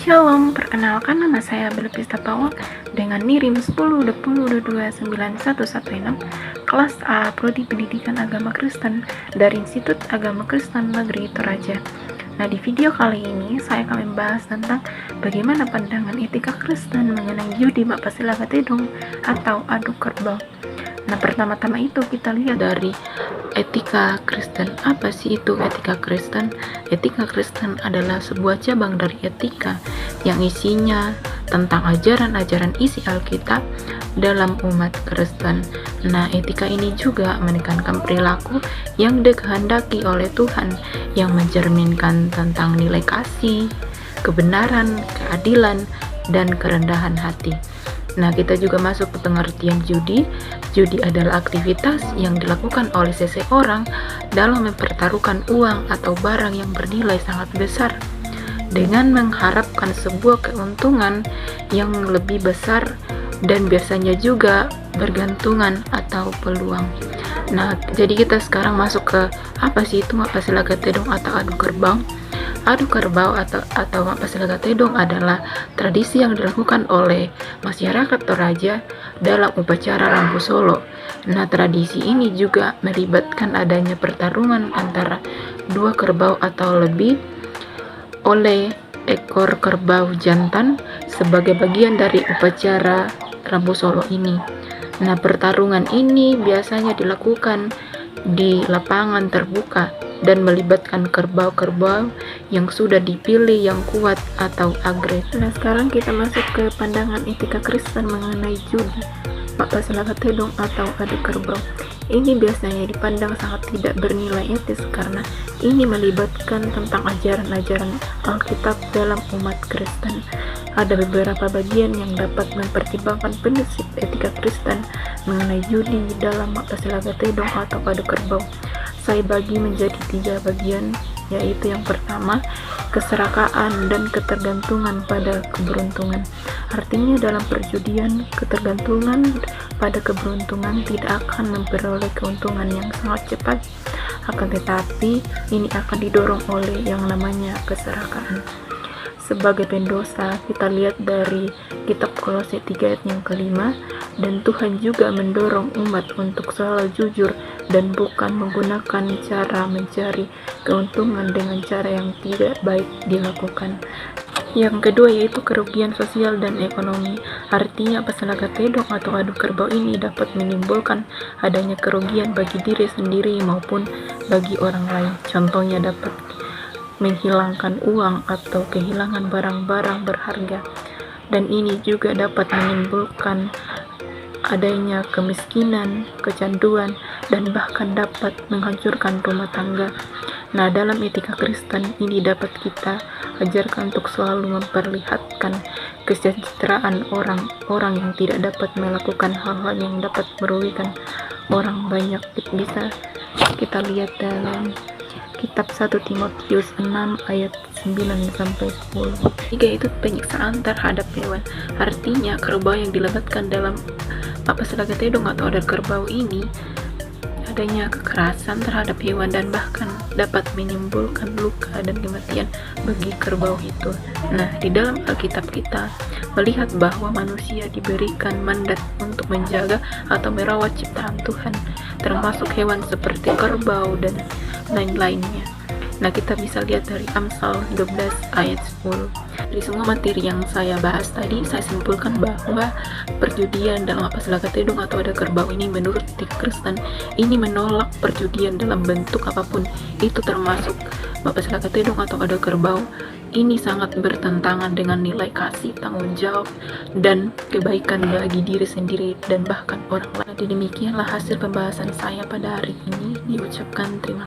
Shalom, perkenalkan nama saya Belvista Pawang dengan NIRIM 10.20229116 kelas A Prodi Pendidikan Agama Kristen dari Institut Agama Kristen Negeri Toraja. Nah, di video kali ini saya akan membahas tentang bagaimana pandangan etika Kristen mengenai judi mapasilagatedong atau adu kerbau. Nah, pertama-tama itu kita lihat dari etika Kristen. Apa sih itu etika Kristen? Etika Kristen adalah sebuah cabang dari etika yang isinya tentang ajaran-ajaran isi Alkitab dalam umat Kristen. Nah, etika ini juga menekankan perilaku yang dikehendaki oleh Tuhan yang mencerminkan tentang nilai kasih, kebenaran, keadilan, dan kerendahan hati. Nah, kita juga masuk ke pengertian judi. Judi adalah aktivitas yang dilakukan oleh seseorang dalam mempertaruhkan uang atau barang yang bernilai sangat besar dengan mengharapkan sebuah keuntungan yang lebih besar dan biasanya juga bergantungan atau peluang. Nah, jadi kita sekarang masuk ke apa sih itu mapasilagatedong atau adu kerbau. Adu kerbau atau mapasilagatedong adalah tradisi yang dilakukan oleh masyarakat Toraja dalam upacara Lampu Solo. Nah, tradisi ini juga melibatkan adanya pertarungan antara dua kerbau atau lebih oleh ekor kerbau jantan sebagai bagian dari upacara Lampu Solo ini. Nah, pertarungan ini biasanya dilakukan di lapangan terbuka dan melibatkan kerbau-kerbau yang sudah dipilih yang kuat atau agresif. Nah, sekarang kita masuk ke pandangan etika Kristen mengenai judi mapasilagatedong atau adu kerbau. Ini biasanya dipandang sangat tidak bernilai etis karena ini melibatkan tentang ajaran-ajaran Alkitab dalam umat Kristen. Ada beberapa bagian yang dapat mempertimbangkan prinsip etika Kristen mengenai judi dalam mapasilagatedong atau adu kerbau. Saya bagi menjadi 3 bagian, yaitu yang pertama, keserakaan dan ketergantungan pada keberuntungan. Artinya dalam perjudian, ketergantungan pada keberuntungan tidak akan memperoleh keuntungan yang sangat cepat, akan tetapi ini akan didorong oleh yang namanya keserakaan. Sebagai pendosa, kita lihat dari kitab Kolose 3 ayat yang kelima, dan Tuhan juga mendorong umat untuk selalu jujur dan bukan menggunakan cara mencari keuntungan dengan cara yang tidak baik dilakukan. Yang kedua yaitu kerugian sosial dan ekonomi. Artinya mapasilagatedong atau adu kerbau ini dapat menimbulkan adanya kerugian bagi diri sendiri maupun bagi orang lain. Contohnya dapat menghilangkan uang atau kehilangan barang-barang berharga, dan ini juga dapat menimbulkan adanya kemiskinan, kecanduan, dan bahkan dapat menghancurkan rumah tangga. Nah, dalam etika Kristen ini dapat kita ajarkan untuk selalu memperlihatkan kesejahteraan orang-orang yang tidak dapat melakukan hal-hal yang dapat merugikan orang banyak. Bisa kita lihat dalam kitab 1 Timotius 6 ayat 9-10. 3 itu penyiksaan terhadap hewan. Artinya kerbau yang dilebatkan dalam mapasilagatedong atau adu kerbau ini adanya kekerasan terhadap hewan dan bahkan dapat menimbulkan luka dan kematian bagi kerbau itu. Nah, di dalam Alkitab kita melihat bahwa manusia diberikan mandat untuk menjaga atau merawat ciptaan Tuhan, termasuk hewan seperti kerbau dan lain-lainnya. Nah, kita bisa lihat dari Amsal 12 ayat 10. Dari semua materi yang saya bahas tadi, saya simpulkan bahwa perjudian dalam mapasilagatedong atau adu kerbau ini menurut etika Kristen ini menolak perjudian dalam bentuk apapun, itu termasuk mapasilagatedong atau adu kerbau. Ini sangat bertentangan dengan nilai kasih, tanggung jawab, dan kebaikan bagi diri sendiri dan bahkan orang lain. Demikianlah hasil pembahasan saya pada hari ini. Diucapkan terima kasih.